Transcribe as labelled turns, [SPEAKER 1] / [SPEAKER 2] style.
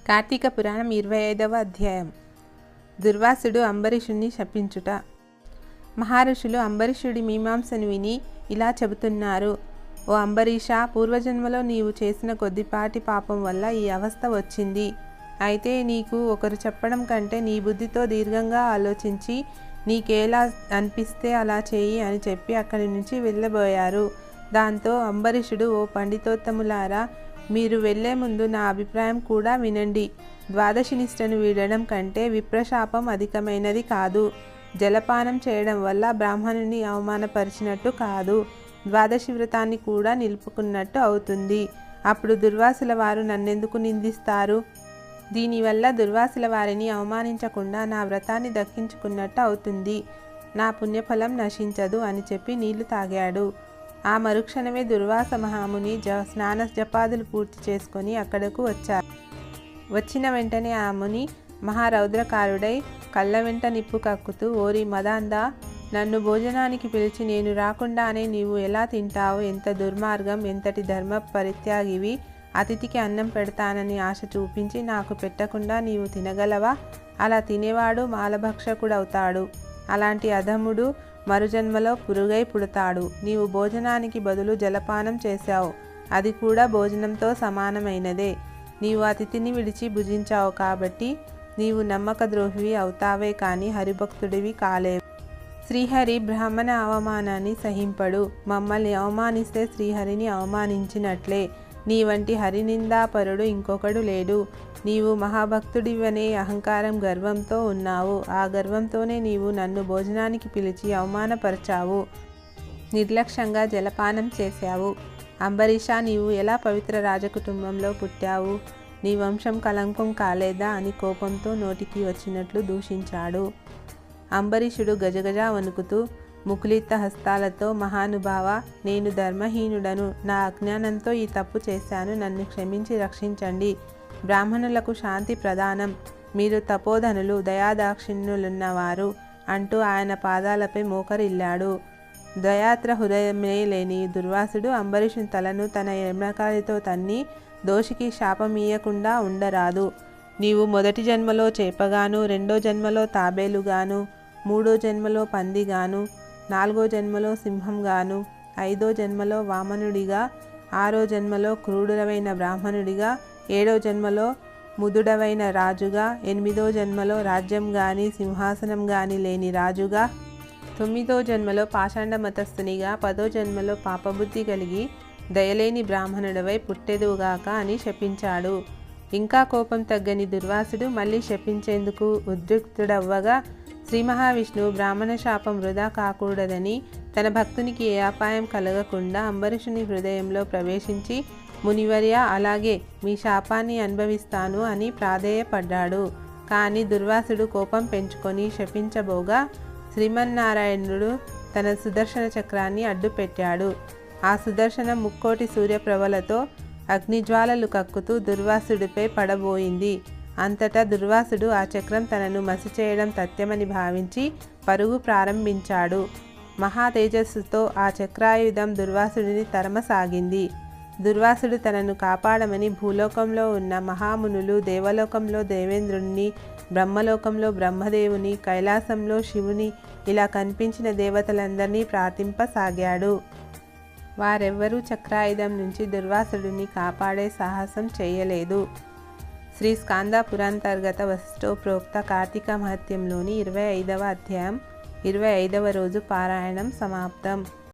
[SPEAKER 1] కార్తీక పురాణం 25వ అధ్యాయం. దుర్వాసుడు అంబరీషుణ్ణి శపించుట. మహర్షులు అంబరీషుడి మీమాంసను విని ఇలా చెబుతున్నారు. ఓ అంబరీష, పూర్వజన్మలో నీవు చేసిన కొద్దిపాటి పాపం వల్ల ఈ అవస్థ వచ్చింది. అయితే నీకు ఒకరు చెప్పడం కంటే నీ బుద్ధితో దీర్ఘంగా ఆలోచించి నీకేలా అనిపిస్తే అలా చేయి అని చెప్పి అక్కడి నుంచి వెళ్ళబోయారు. దాంతో అంబరీషుడు, ఓ పండితోత్తములారా, మీరు వెళ్లే ముందు నా అభిప్రాయం కూడా వినండి. ద్వాదశి నిష్టను వీడడం కంటే విప్రశాపం అధికమైనది కాదు. జలపానం చేయడం వల్ల బ్రాహ్మణుని అవమానపరిచినట్టు కాదు, ద్వాదశి వ్రతాన్ని కూడా నిలుపుకున్నట్టు అవుతుంది. అప్పుడు దుర్వాసుల వారు నన్నెందుకు నిందిస్తారు? దీనివల్ల దుర్వాసుల వారిని అవమానించకుండా నా వ్రతాన్ని దక్కించుకున్నట్టు అవుతుంది. నా పుణ్యఫలం నశించదు అని చెప్పి నీళ్లు తాగాడు. ఆ మరుక్షణమే దుర్వాస మహాముని స్నాన జపాదులు పూర్తి చేసుకొని అక్కడకు వచ్చారు. వచ్చిన వెంటనే ఆ ముని మహారౌద్రకారుడై కళ్ళ వెంట నిప్పు కక్కుతూ, ఓరి మదాంద, నన్ను భోజనానికి పిలిచి నేను రాకుండానే నీవు ఎలా తింటావు? ఎంత దుర్మార్గం! ఎంతటి ధర్మ పరిత్యాగివి! అతిథికి అన్నం పెడతానని ఆశ చూపించి నాకు పెట్టకుండా నీవు తినగలవా? అలా తినేవాడు మాలభక్షకుడవుతాడు. అలాంటి అధముడు మరుజన్మలో పురుగై పుడతాడు. నీవు భోజనానికి బదులు జలపానం చేశావు, అది కూడా భోజనంతో సమానమైనదే. నీవు అతిథిని విడిచి భుజించావు కాబట్టి నీవు నమ్మక ద్రోహివి అవుతావే కానీ హరిభక్తుడివి కాలేవు. శ్రీహరి బ్రాహ్మణ అవమానాన్ని సహింపడు. మమ్మల్ని అవమానిస్తే శ్రీహరిని అవమానించినట్లే. నీ వంటి హరినిందాపరుడు ఇంకొకడు లేడు. నీవు మహాభక్తుడివనే అహంకారం గర్వంతో ఉన్నావు. ఆ గర్వంతోనే నీవు నన్ను భోజనానికి పిలిచి అవమానపరచావు. నిర్లక్ష్యంగా జలపానం చేశావు. అంబరీష, నీవు ఎలా పవిత్ర రాజకుటుంబంలో పుట్టావు? నీ వంశం కలంకం కాలేదా అని కోపంతో నోటికి వచ్చినట్లు దూషించాడు. అంబరీషుడు గజగజ వణుకుతూ ముకులిత హస్తాలతో, మహానుభావ, నేను ధర్మహీనుడను. నా అజ్ఞానంతో ఈ తప్పు చేశాను. నన్ను క్షమించి రక్షించండి. బ్రాహ్మణులకు శాంతి ప్రధానం. మీరు తపోధనులు, దయాదాక్షిణ్యులున్నవారు అంటూ ఆయన పాదాలపై మోకరిల్లాడు. దయాత్ర హృదయమే లేని దుర్వాసుడు అంబరీషుని తలను తన ఎడమకాలితో తన్ని, దోషికి శాపమీయకుండా ఉండరాదు. నీవు మొదటి జన్మలో చేపగాను, రెండో జన్మలో తాబేలుగాను, మూడో జన్మలో పందిగాను, నాలుగో జన్మలో సింహంగాను, ఐదో జన్మలో వామనుడిగా, ఆరో జన్మలో క్రూరుడవైన బ్రాహ్మణుడిగా, ఏడో జన్మలో ముదుడవైన రాజుగా, ఎనిమిదో జన్మలో రాజ్యం గాని సింహాసనం గాని లేని రాజుగా, తొమ్మిదో జన్మలో పాషాండ మతస్థునిగా, పదో జన్మలో పాపబుద్ధి కలిగి దయలేని బ్రాహ్మణుడవై పుట్టెదువుగాక అని శపించాడు. ఇంకా కోపం తగ్గని దుర్వాసుడు మళ్ళీ శపించేందుకు ఉద్రిక్తుడవ్వగా శ్రీ మహావిష్ణువు బ్రాహ్మణ శాపం వృధా కాకూడదని తన భక్తునికి ఏ అపాయం కలగకుండా అంబరీషుని హృదయంలో ప్రవేశించి, మునివర్య, అలాగే మీ శాపాన్ని అనుభవిస్తాను అని ప్రాధేయపడ్డాడు. కానీ దుర్వాసుడు కోపం పెంచుకొని శపించబోగా శ్రీమన్నారాయణుడు తన సుదర్శన చక్రాన్ని అడ్డుపెట్టాడు. ఆ సుదర్శనం ముక్కోటి సూర్యప్రభలతో అగ్నిజ్వాలలు కక్కుతూ దుర్వాసుడిపై పడబోయింది. అంతటా దుర్వాసుడు ఆ చక్రం తనను మసిచేయడం తథ్యమని భావించి పరుగు ప్రారంభించాడు. మహా తేజస్సుతో ఆ చక్రాయుధం దుర్వాసుడిని తరమసాగింది. దుర్వాసుడు తనను కాపాడమని భూలోకంలో ఉన్న మహామునులు, దేవలోకంలో దేవేంద్రుణ్ణి, బ్రహ్మలోకంలో బ్రహ్మదేవుని, కైలాసంలో శివుని, ఇలా కనిపించిన దేవతలందరినీ ప్రార్థింపసాగాడు. వారెవ్వరూ చక్రాయుధం నుంచి దుర్వాసుడిని కాపాడే సాహసం చేయలేదు. శ్రీ స్కాంద పురాంతర్గత వశిష్ఠోప్రోక్త కార్తీక మహత్యంలోని 25వ అధ్యాయం 25వ రోజు పారాయణం సమాప్తం.